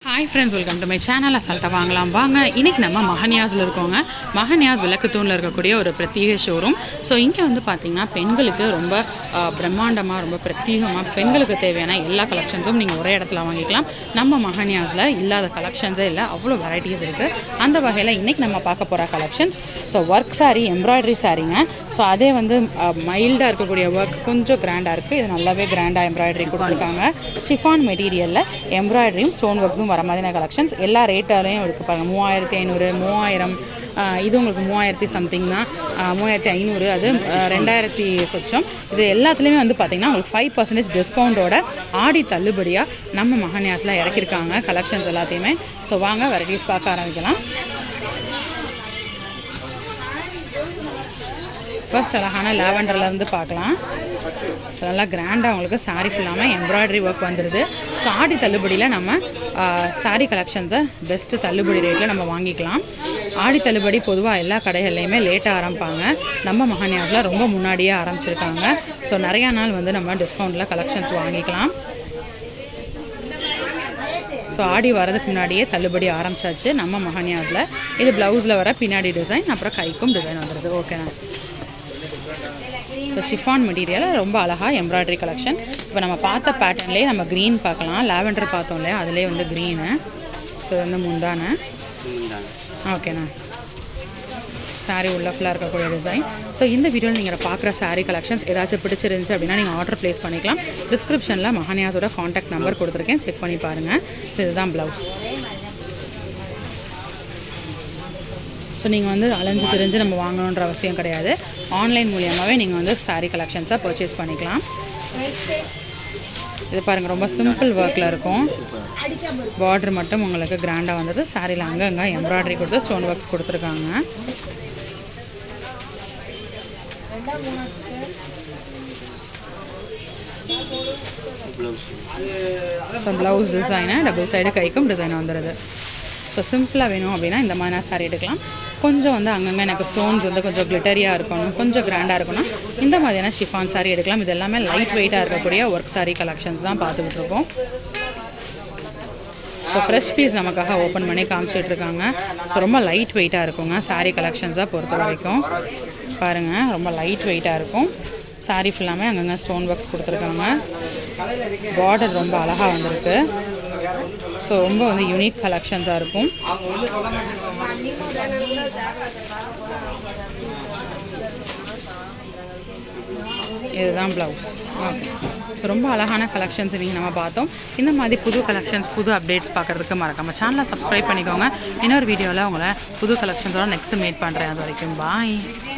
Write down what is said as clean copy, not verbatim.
Hi friends, welcome to my channel. அசால்ட்டாக வாங்கலாம் வாங்க. இன்றைக்கி நம்ம மஹன்யாஸில் இருக்கோங்க. மஹன்யாஸ் விளக்குத்தூணில் இருக்கக்கூடிய ஒரு பிரத்யேக ஷோரூம். ஸோ இங்கே வந்து பார்த்திங்கன்னா பெண்களுக்கு ரொம்ப பிரம்மாண்டமாக, ரொம்ப பிரத்யேகமாக பெண்களுக்கு தேவையான எல்லா கலெக்ஷன்ஸும் நீங்கள் ஒரே இடத்துல வாங்கிக்கலாம். நம்ம மஹன்யாஸில் இல்லாத கலெக்ஷன்ஸே இல்லை, அவ்வளோ வெரைட்டிஸ் இருக்குது. அந்த வகையில் இன்றைக்கி நம்ம பார்க்க போகிற கலெக்ஷன்ஸ் ஒர்க் சாரீ, எம்ப்ராய்டரி சாரீங்க. ஸோ அதே வந்து மைல்டாக இருக்கக்கூடிய ஒர்க் கொஞ்சம் கிராண்டாக இருக்குது. இது நல்லாவே கிராண்டாக எம்ப்ராய்டரி கொடுத்துருக்காங்க. ஷிஃபான் மெட்டீரியலில் எம்ப்ராய்டரியும் ஸ்டோன் ஒர்க்ஸும் வர மாதிரியான கலெக்ஷன்ஸ் எல்லா ரேட்டாலையும் இருக்குது பாருங்கள். 3500, 3000, இது உங்களுக்கு 3000 சம்திங் தான், 3500, அது 2000 சொச்சம். இது எல்லாத்துலேயுமே வந்து பார்த்திங்கன்னா உங்களுக்கு 5% டிஸ்கவுண்ட்டோட ஆடி தள்ளுபடியாக நம்ம மஹன்யாஸில் இறக்கியிருக்காங்க கலெக்ஷன்ஸ் எல்லாத்தையுமே. ஸோ வாங்க வெரைட்டிஸ் பார்க்க ஆரம்பிக்கலாம். ஃபர்ஸ்ட் அழகான லாவெண்டர்லேருந்து பார்க்கலாம். ஸோ நல்லா கிராண்டாக உங்களுக்கு சாரீ ஃபுல்லாமல் எம்ப்ராய்டரி ஒர்க் வந்துடுது. ஸோ ஆடி தள்ளுபடியில் நம்ம சாரீ கலெக்ஷன்ஸை பெஸ்ட்டு தள்ளுபடி ரேட்டில் நம்ம வாங்கிக்கலாம். ஆடி தள்ளுபடி பொதுவாக எல்லா கடைகள்லையுமே லேட்டாக ஆரம்பிப்பாங்க. நம்ம மஹன்யாஸில் ரொம்ப முன்னாடியே ஆரம்பிச்சிருக்காங்க. ஸோ நிறையா நாள் வந்து நம்ம டிஸ்கவுண்ட்டில் கலெக்ஷன்ஸ் வாங்கிக்கலாம். ஸோ ஆடி வரதுக்கு முன்னாடியே தள்ளுபடி ஆரம்பிச்சாச்சு நம்ம மஹன்யாஸில். இது ப்ளவுஸில் வர பின்னாடி டிசைன், அப்புறம் கைக்கும் டிசைன் வந்துடுது. ஓகேண்ணா. ஸோ ஷிஃபான் மெட்டீரியல் ரொம்ப அழகாக எம்ப்ராய்டரி கலெக்ஷன். இப்போ நம்ம பார்த்த பேட்டர்ன்லேயே நம்ம க்ரீன் பார்க்கலாம். லாவெண்டர் பார்த்தோம் இல்லையா, அதிலே வந்து க்ரீனு. ஸோ வந்து முந்தானை. ஓகேண்ணா. சாரீ உள்ள ஃபுல்லாக இருக்கக்கூடிய டிசைன். ஸோ இந்த வீடியோவில் நீங்கள் பார்க்குற சாரீ கலெக்ஷன்ஸ் ஏதாச்சும் பிடிச்சிருந்துச்சு அப்படின்னா நீங்கள் ஆர்டர் ப்ளேஸ் பண்ணிக்கலாம். டிஸ்கிரிப்ஷனில் மஹன்யாஸோட காண்டாக்ட் நம்பர் கொடுத்துருக்கேன், செக் பண்ணி பாருங்கள். இதுதான் ப்ளவுஸ். ஸோ நீங்கள் வந்து அலைஞ்சு தெரிஞ்சு நம்ம வாங்கணுன்ற அவசியம் கிடையாது. ஆன்லைன் மூலியமாகவே நீங்கள் வந்து சாரீ கலெக்ஷன்ஸாக பர்ச்சேஸ் பண்ணிக்கலாம். இது பாருங்கள், ரொம்ப சிம்பிள் ஒர்க்கில் இருக்கும். பார்டர் மட்டும் உங்களுக்கு கிராண்டாக வந்தது. சாரியில் அங்கங்கே எம்ப்ராய்டரி கொடுத்து ஸ்டோன் ஒர்க்ஸ் கொடுத்துருக்காங்க. ஸோ ப்ளவுஸ் டிசைனை டபுள் சைடு கைக்கும் டிசைன் வந்துடுது. ஸோ சிம்பிளாக வேணும் அப்படின்னா இந்த மாதிரி சாரீ எடுக்கலாம். கொஞ்சம் வந்து அங்கங்கே எனக்கு ஸ்டோன்ஸ் வந்து கொஞ்சம் கிளிட்டரியாக இருக்கணும், கொஞ்சம் கிராண்டாக இருக்கணும், இந்த மாதிரியான ஷிஃபான் சாரீ எடுக்கலாம். இது எல்லாமே லைட் வெயிட்டாக இருக்கக்கூடிய ஒர்க் சாரீ கலெக்ஷன்ஸ் தான் பார்த்துக்கிட்டு இருக்கோம். ஸோ ஃப்ரெஷ் பீஸ் நமக்காக ஓப்பன் பண்ணி காமிச்சிட்டு இருக்காங்க. ஸோ ரொம்ப லைட் வெயிட்டாக இருக்குங்க சாரீ கலெக்ஷன்ஸாக பொறுத்த வரைக்கும். பாருங்கள், ரொம்ப லைட் வெயிட்டாக இருக்கும். சாரீ ஃபுல்லாமே அங்கங்கே ஸ்டோன் ஒர்க்ஸ் கொடுத்துருக்காங்க. பார்டர் ரொம்ப அழகாக வந்திருக்கு. ஸோ ரொம்ப வந்து யூனிக் கலெக்ஷன்ஸாக இருக்கும். இதுதான் ப்ளவுஸ். ஓகே. ஸோ ரொம்ப அழகான கலெக்ஷன்ஸ் இன்றைக்கி நம்ம பார்த்தோம். இந்த மாதிரி புது கலெக்ஷன்ஸ், புது அப்டேட்ஸ் பார்க்குறதுக்கு மறக்காமல் சேனலை சப்ஸ்கிரைப் பண்ணிக்கோங்க. இன்னொரு வீடியோவில் உங்களை புது கலெக்ஷன்ஸோட நெக்ஸ்ட்டு மீட் பண்ணுறேன். அது வரைக்கும் பாய்.